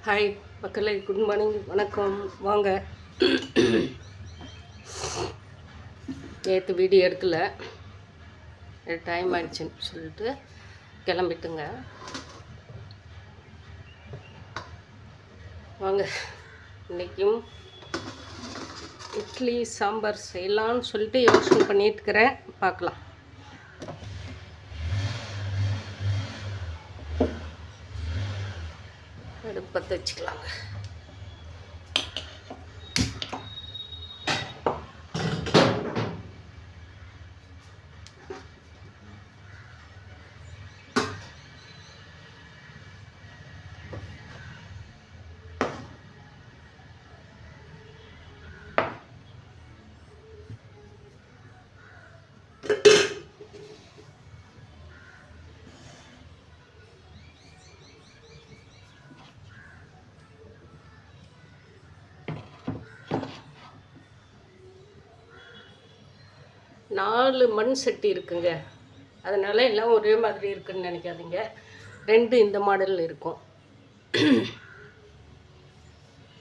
Hi மக்களே, good morning, வணக்கம். வாங்க. நேற்று வீடியோ எடுக்கல, டைம் ஆயிடுச்சுன்னு சொல்லிட்டு கிளம்பிட்டுங்க. வாங்க, இன்றைக்கும் இட்லி சாம்பார் செய்யலான்னு சொல்லிட்டு யோசனை பண்ணிட்டுருக்கிறேன். பார்க்கலாம். அடுப்பத்தை வச்சுக்கலாங்க. நாலு மண் சட்டி இருக்குங்க. அதனால் எல்லாம் ஒரே மாதிரி இருக்குதுன்னு நினைக்காதீங்க. ரெண்டு இந்த மாடலில் இருக்கும்,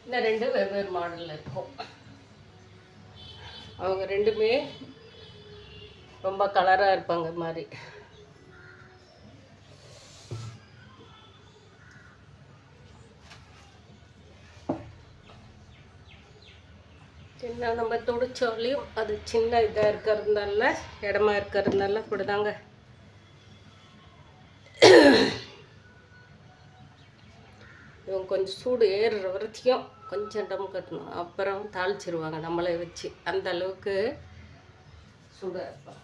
இந்த ரெண்டு வெவ்வேறு மாடலில் இருக்கும். அவங்க ரெண்டுமே ரொம்ப கலராக இருப்பாங்க மாதிரி. சின்ன நம்ம துடிச்சாலையும் அது சின்ன இதாக இருக்கிறதுனால, இடமா இருக்கிறதுனால இப்படிதாங்க. இவங்க கொஞ்சம் சூடு ஏறுற வரைக்கும் கொஞ்சம் டம் கட்டணும், அப்புறம் தாளிச்சிருவாங்க நம்மளை வச்சு. அந்த அளவுக்கு சூடாக இருப்பாங்க.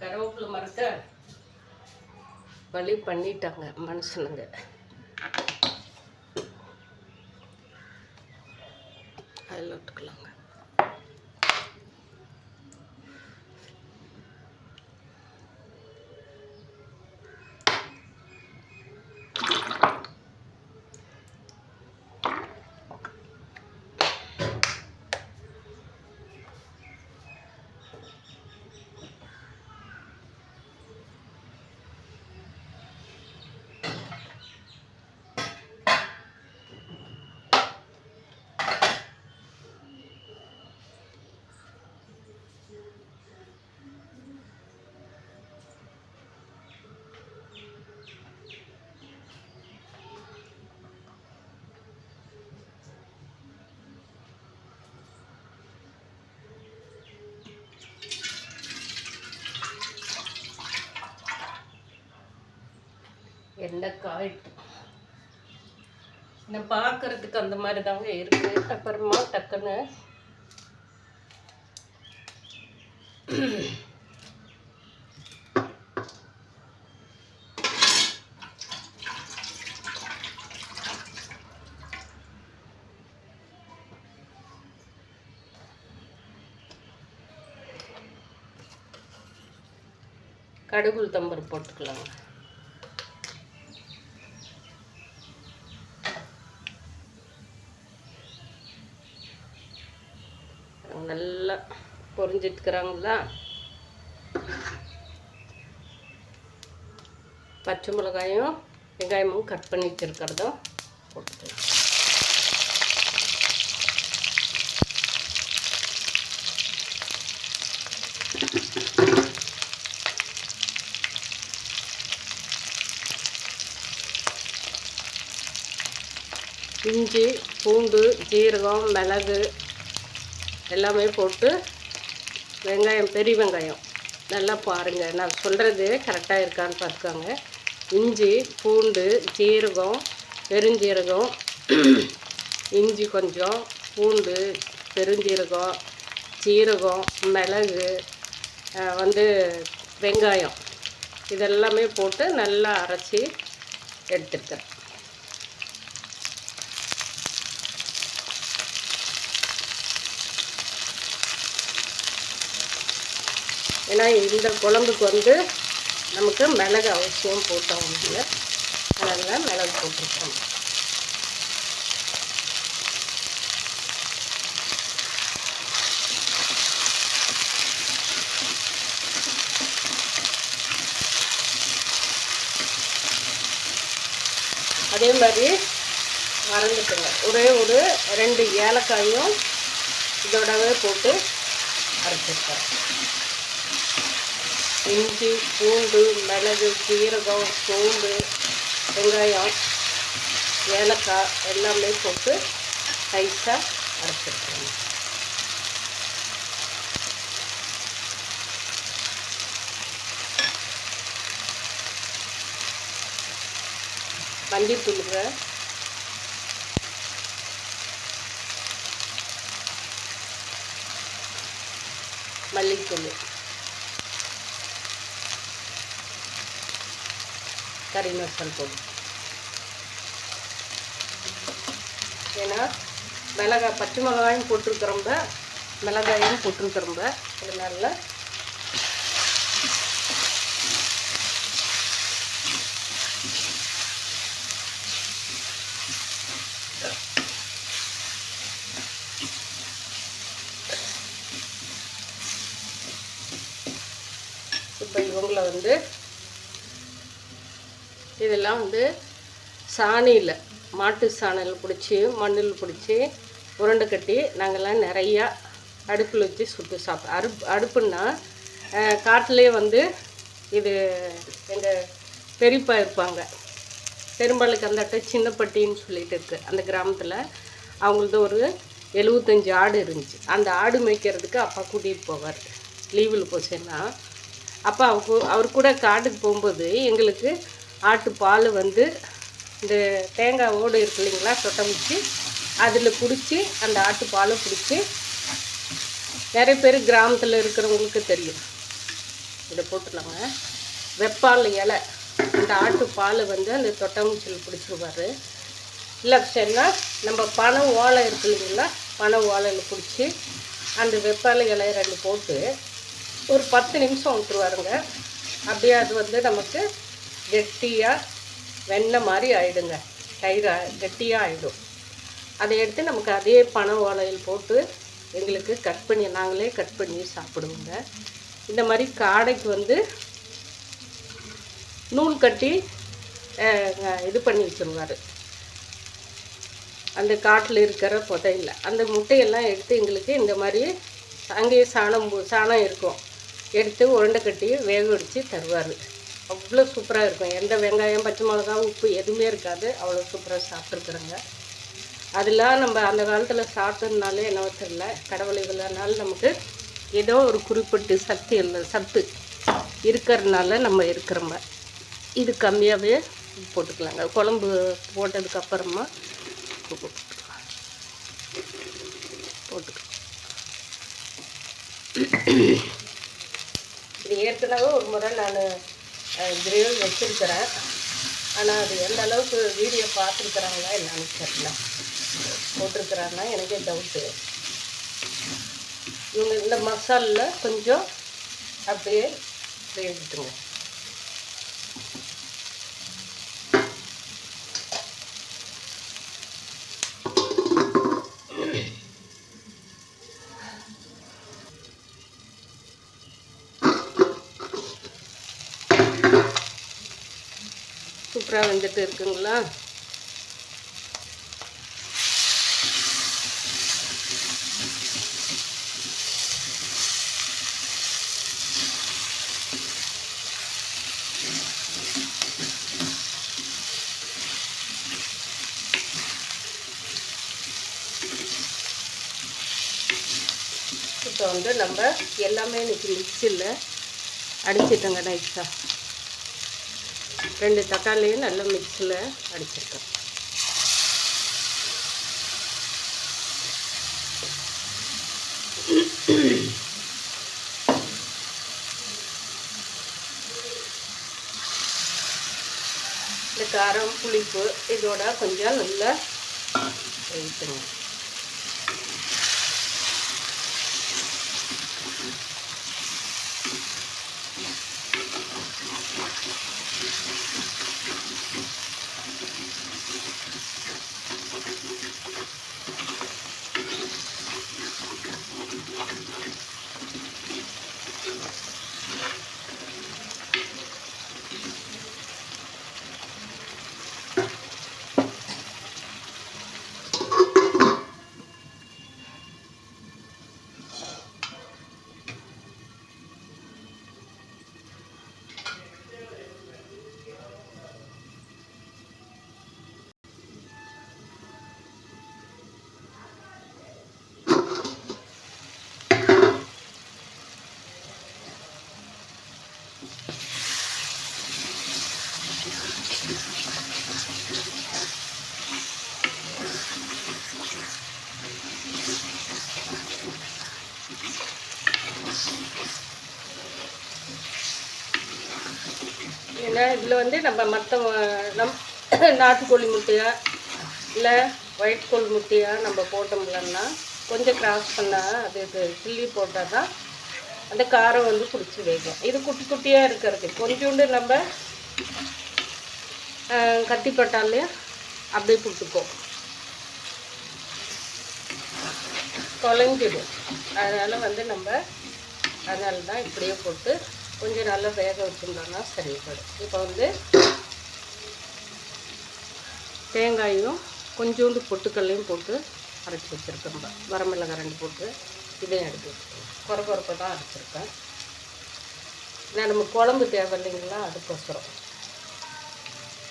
கருவேப்பிலை மரத்தை வழி பண்ணிட்டாங்க மனுஷனுங்க. அதில் விட்டுக்கலாங்க. எண்ணெய் இன்னும் பார்க்கறதுக்கு அந்த மாதிரி தாங்க இருக்கு. அப்புறமா டக்குன்னு கடுகு உளுத்தம்பருப்பு போட்டுக்கலாங்க. நல்லா பொரிஞ்சிட்டுக்கிறாங்களா. பச்சை மிளகாயும் வெங்காயமும் கட் பண்ணி வச்சுருக்கிறதும் போட்டுக்கலாம். இஞ்சி, பூண்டு, ஜீரகம், மிளகு எல்லாமே போட்டு வெங்காயம், பெரிய வெங்காயம் நல்லா பாருங்கள், நான் சொல்கிறது கரெக்டாக இருக்கான்னு பார்த்துக்கோங்க. இஞ்சி, பூண்டு, ஜீரகம், பெருஞ்சீரகம், இஞ்சி கொஞ்சம், பூண்டு, பெருஞ்சீரகம், ஜீரகம், மிளகு, வெங்காயம் இதெல்லாமே போட்டு நல்லா அரைச்சி எடுத்துருக்கேன். ஏன்னா இந்த குழம்புக்கு நமக்கு மிளகு அவசியம் போட்டோம். அதனால் மிளகு போட்டிருக்கோம். அதே மாதிரி மறந்துட்டுங்க, ஒரே ஒரு 2 ஏலக்காயும் இதோடவே போட்டு அரைச்சிருக்கேன். இஞ்சி, பூண்டு, மிளகு, சீரகம், சோம்பு, வெங்காயம், ஏலக்காய் எல்லாமே போட்டு டைட்டாக அரைச்சிருக்கேன். மல்லித்தூளுங்க, மல்லித்தூள், கறி மசால் பொடி. ஏன்னா மிளகாய், பச்சை மிளகாயும் போட்டிருக்கிறோம்ப, மிளகாயும் போட்டிருக்கிறோம்ப, அதனால இப்போ இவங்கள வந்து இதெல்லாம் வந்து சாணியில், மாட்டு சாணியில் பிடிச்சி, மண்ணில் பிடிச்சி உருண்டை கட்டி நாங்கள்லாம் நிறையா அடுப்பில் வச்சு சுட்டு சாப்பிட்டோம். அடுப்புன்னா காட்டிலே வந்து இது எங்கள் பெரியப்பா இருப்பாங்க, பெரும்பாலுக்கு அந்த சின்னப்பட்டின்னு சொல்லிட்டு இருக்குது அந்த கிராமத்தில். அவங்களது ஒரு 75 ஆடு இருந்துச்சு. அந்த ஆடு மேய்க்கிறதுக்கு அப்பா கூட்டிகிட்டு போவார் லீவில் போச்சுன்னா. அப்போ அவர் கூட காட்டுக்கு போகும்போது எங்களுக்கு ஆட்டு பால் வந்து இந்த தேங்காய் ஓடு இருக்கு இல்லைங்களா, சொட்டமிச்சு அதில் பிடிச்சி அந்த ஆட்டு பாலை பிடிச்சி, நிறைய பேர் கிராமத்தில் இருக்கிறவங்களுக்கு தெரியும், இதை போட்டுலாங்க. வெப்பால் இலை, அந்த ஆட்டு பால் வந்து அந்த தொட்டமிச்சில் பிடிச்சிருவார். இல்லை சரினா நம்ம பனை ஓலை இருக்கு இல்லைங்களா, பனை ஓலையில் பிடிச்சி அந்த வெப்பால் இலையை 2 போட்டு ஒரு 10 நிமிஷம் விட்டுருவாருங்க. அப்படியே அது வந்து நமக்கு கெட்டியாக வெண்ணெய் மாதிரி ஆகிடுங்க, தயிர் கெட்டியாக ஆகிடும். அதை எடுத்து நமக்கு அதே பனை ஓலையில் போட்டு எங்களுக்கு கட் பண்ணி, நாங்களே கட் பண்ணி சாப்பிடுவோங்க. இந்த மாதிரி காடைக்கு வந்து நூல் கட்டி இது பண்ணி வச்சுருவார். அந்த காட்டில் இருக்கிற புதையில் அந்த முட்டையெல்லாம் எடுத்து எங்களுக்கு இந்த மாதிரி அங்கேயே சாணம் இருக்கும், எடுத்து உருண்டை கட்டி வேக வச்சு தருவார். அவ்வளோ சூப்பராக இருக்கும். எந்த வெங்காயம், பச்சை மிளகா, உப்பு எதுவுமே இருக்காது. அவ்வளோ சூப்பராக சாப்பிட்ருக்குறோங்க. அதெல்லாம் நம்ம அந்த காலத்தில் சாப்பிட்டதுனாலே என்னவோ தெரியல, கடவுள் இல்லைனால நமக்கு ஏதோ ஒரு குறிப்பிட்டு சத்து இருக்கிறதுனால நம்ம இருக்கிறோம்ப. இது கம்மியாகவே போட்டுக்கலாங்க. குழம்பு போட்டதுக்கப்புறமா உப்பு போட்டுக்கலாம். இது ஏற்கனவே ஒரு முறை நான் கிரேவி வச்சுருக்கிறேன். ஆனால் அது எந்த அளவுக்கு வீடியோ பார்த்துருக்குறாங்களா என்னன்னு தெரியல, போட்டிருக்கிறாங்கன்னா எனக்கே டவுட்டு. இவங்க இந்த மசாலில் கொஞ்சம் அப்படியே வேவிட்டுங்க. சூப்பராக வந்துட்டு இருக்குங்களா? இப்போ வந்து நம்ம எல்லாமே இன்றைக்கி மிக்சியில் அடிச்சிட்டோங்க. நைஸாக 2 தக்காளியும் நல்லா மிக்சியில் அடிச்சிருக்கேன். இந்த காரம், புளிப்பு இதோட கொஞ்சம் நல்லா ஊற்றுங்க. ஏன்னா இதில் வந்து நம்ம மற்ற நாட்டுக்கோழி முட்டையா இல்லை ஒயிட் கோழி முட்டையா நம்ம போட்டோம்லன்னா கொஞ்சம் கிராஸ் பண்ணால் அது கிள்ளி போட்டால் தான் அந்த காரம் வந்து பிடிச்சி வைக்கும். இது குட்டி குட்டியாக இருக்கிறது கொஞ்சோண்டு நம்ம கத்தி போட்டாலே அப்படியே பிடிச்சிக்கும், குழஞ்சிடும். அதனால் வந்து அதனால தான் இப்படியே போட்டு கொஞ்சம் நல்லா வேக வச்சுருந்தோம்னா சரிப்படும். இப்போ வந்து தேங்காயும் கொஞ்சோண்டு பொட்டுக்கல்லையும் போட்டு அரைச்சி வச்சுருக்கேன். வரமிளகாய் 2 போட்டு இதையும் எடுத்து வச்சுருக்கேன். குறை தான் அரைச்சிருக்கேன். நான் நம்ம குழம்பு தேவை இல்லைங்களா, அதுக்கோசரம்.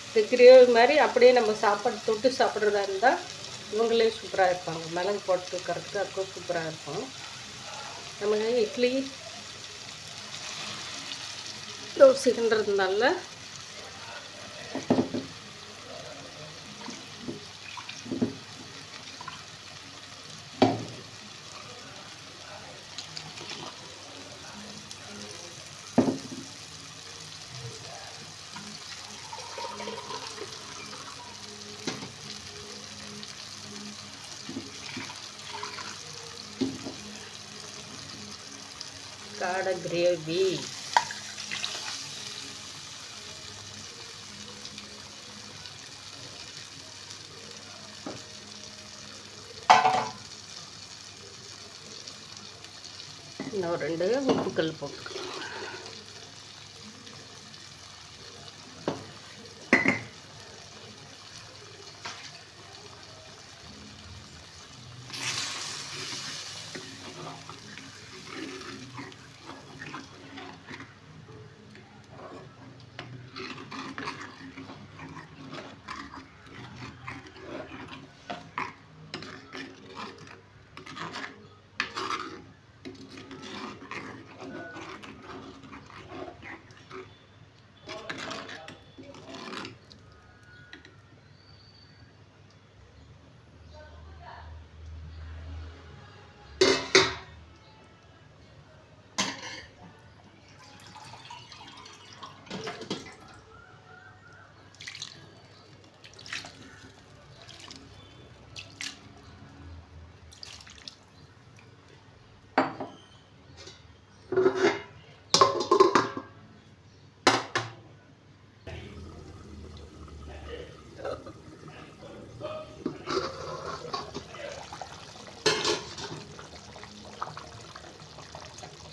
இது கிரேவி மாதிரி அப்படியே நம்ம சாப்பாடு தொட்டு சாப்பிட்றதா இருந்தால் இவங்களே சூப்பராக இருப்பாங்க. மிளகு போட்டு கரெக்டாக இருக்கும், சூப்பராக இருக்கும். நமக்கு இட்லி தோசைன்றதுனால காடை கிரேவி இன்னும் 2 உப்புக்கல் போட்டுக்கலாம்.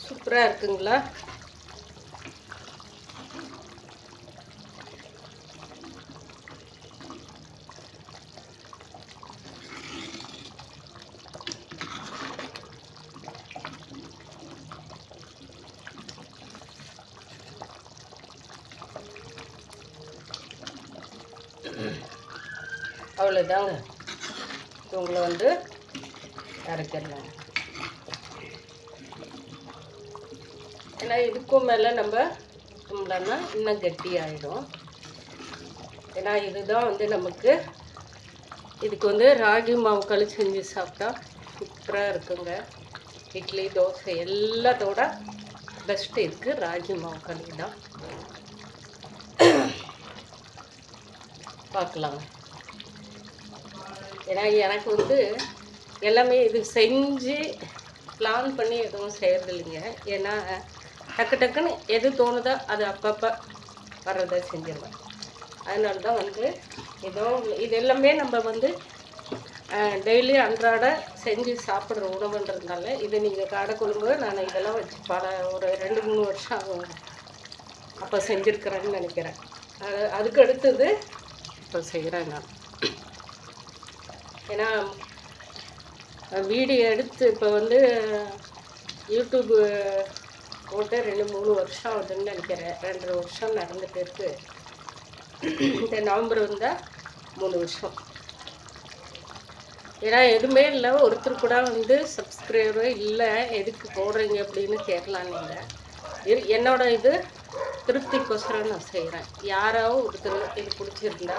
சூப்பராக இருக்குங்களா? அவ்வளோதாங்க. இவங்களை வந்து இறக்கிடலாம். ஏன்னா இதுக்கும் மேலே நம்ம கும்பிடனா இன்னும் கெட்டியாகிடும். ஏன்னா இதுதான் வந்து நமக்கு இதுக்கு வந்து ராகி மாவு களி செஞ்சு சாப்பிட்டா சூப்பராக இருக்குங்க. இட்லி தோசை எல்லாத்தோட பெஸ்ட்டு இருக்குது ராகி மாவு களி தான். பார்க்கலாங்க. ஏன்னா எனக்கு வந்து எல்லாமே இது செஞ்சு பிளான் பண்ணி எதுவும் செய்கிறது இல்லைங்க. ஏன்னா டக்குன்னு எது தோணுதோ அது அப்பப்போ வர்றதை செஞ்சிருவேன். அதனால தான் வந்து இது எல்லாமே நம்ம வந்து டெய்லி அன்றாட செஞ்சு சாப்பிட்ற உணவுன்றதுனால இது நீங்கள் காடை குழம்பு நான் இதெல்லாம் வச்சு ஒரு 2-3 வருஷம் ஆகும் அப்போ செஞ்சுருக்கிறேன்னு நினைக்கிறேன். அதுக்கு அடுத்தது இப்போ செய்கிறேன் நான். ஏன்னா வீடியோ எடுத்து இப்போ வந்து யூடியூப்பு போட்டு 2-3 வருஷம் ஆகுதுன்னு நினைக்கிறேன். 2.5 வருஷம் நடந்துட்டு இருக்கு. இந்த நவம்பர் வந்தால் 3 வருஷம். ஏன்னா எதுவுமே இல்லை, ஒருத்தர் கூட வந்து சப்ஸ்கிரைபர் இல்லை எதுக்கு போடுறீங்க அப்படின்னு கேட்கலாம். நீங்கள் என்னோட இது திருப்திக்கோசரம் நான் செய்கிறேன். யாராவது ஒருத்தர் இது பிடிச்சிருந்தா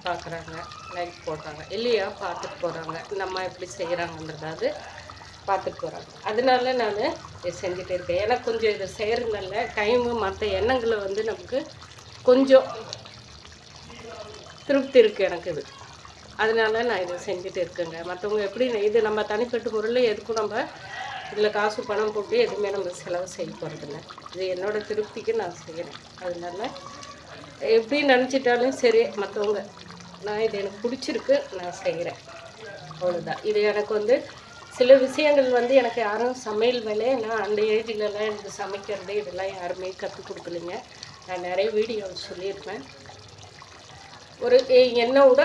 பார்க்குறாங்க, லைக் போடுறாங்க, இல்லையா பார்த்துட்டு போகிறாங்க, நம்ம எப்படி செய்கிறாங்கன்றதாவது பார்த்துட்டு போகிறாங்க. அதனால நான் இதை செஞ்சுட்டு இருக்கேன். ஏன்னா கொஞ்சம் இதை செய்கிறதுனால டைமு மற்ற எண்ணங்களை வந்து நமக்கு கொஞ்சம் திருப்தி இருக்குது எனக்கு இது. அதனால நான் இதை செஞ்சுட்டு இருக்கேங்க. மற்றவங்க எப்படி இது நம்ம தனிப்பட்ட முறையில் எதுக்கும் நம்ம இதில் காசு பணம் போட்டு எதுவுமே நம்ம செலவு செய்ய போகிறதில்ல. இது என்னோடய திருப்திக்கு நான் செய்கிறேன். அதனால எப்படி நினச்சிட்டாலும் சரி மற்றவங்க, நான் இது எனக்கு பிடிச்சிருக்கு, நான் செய்கிறேன், அவ்வளோதான். இது எனக்கு சில விஷயங்கள் எனக்கு யாரும் சமையல் வேலையை நான் அந்த ஏஜ்லலாம் எனக்கு சமைக்கிறது இதெல்லாம் யாருமே கற்றுக் கொடுக்கலைங்க. நான் நிறைய வீடியோவில் சொல்லியிருப்பேன். என்னோட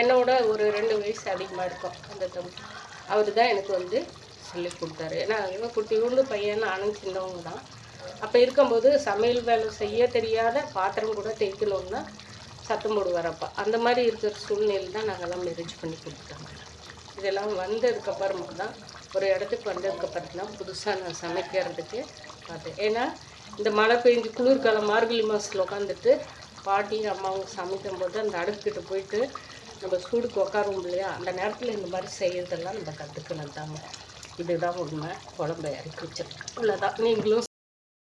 என்னோட ஒரு 2 வயசு அதிகமாக இருக்கும் அந்த தம்பி. அவர் தான் எனக்கு சொல்லி கொடுத்தாரு. ஏன்னா இவன் குட்டியோண்டு பையன், நானும் சின்னவங்க தான். அப்போ இருக்கும்போது சமையல் வேலை செய்ய தெரியாத பாத்திரம் கூட தேய்க்கணுன்னா சத்தம் போடுவார் அப்பா. அந்த மாதிரி இருக்கிற சூழ்நிலை தான் நாங்கள்லாம் மேரேஜ் பண்ணி கொடுத்துட்டோங்க. இதெல்லாம் வந்ததுக்கப்புறமா தான், ஒரு இடத்துக்கு வந்ததுக்கப்புறம் தான் புதுசாக நான் சமைக்கிறதுக்கு பார்த்தேன். ஏன்னா இந்த மழை பெஞ்சு குளிர்காலம் மார்கழி மாதத்தில் உட்காந்துட்டு பாட்டியும் அம்மாவும் சமைக்கும் போது அந்த அடுப்புக்கிட்ட போயிட்டு நம்ம சூடுக்கு உட்காருவோம் இல்லையா, அந்த நேரத்தில் இந்த மாதிரி செய்கிறதெல்லாம் நம்ம கற்றுக்கணும் தாங்க. இதுதான் உண்மை. குழம்பு இறக்கி வச்சிருக்கேன், இவ்வளோதான். நீங்களும்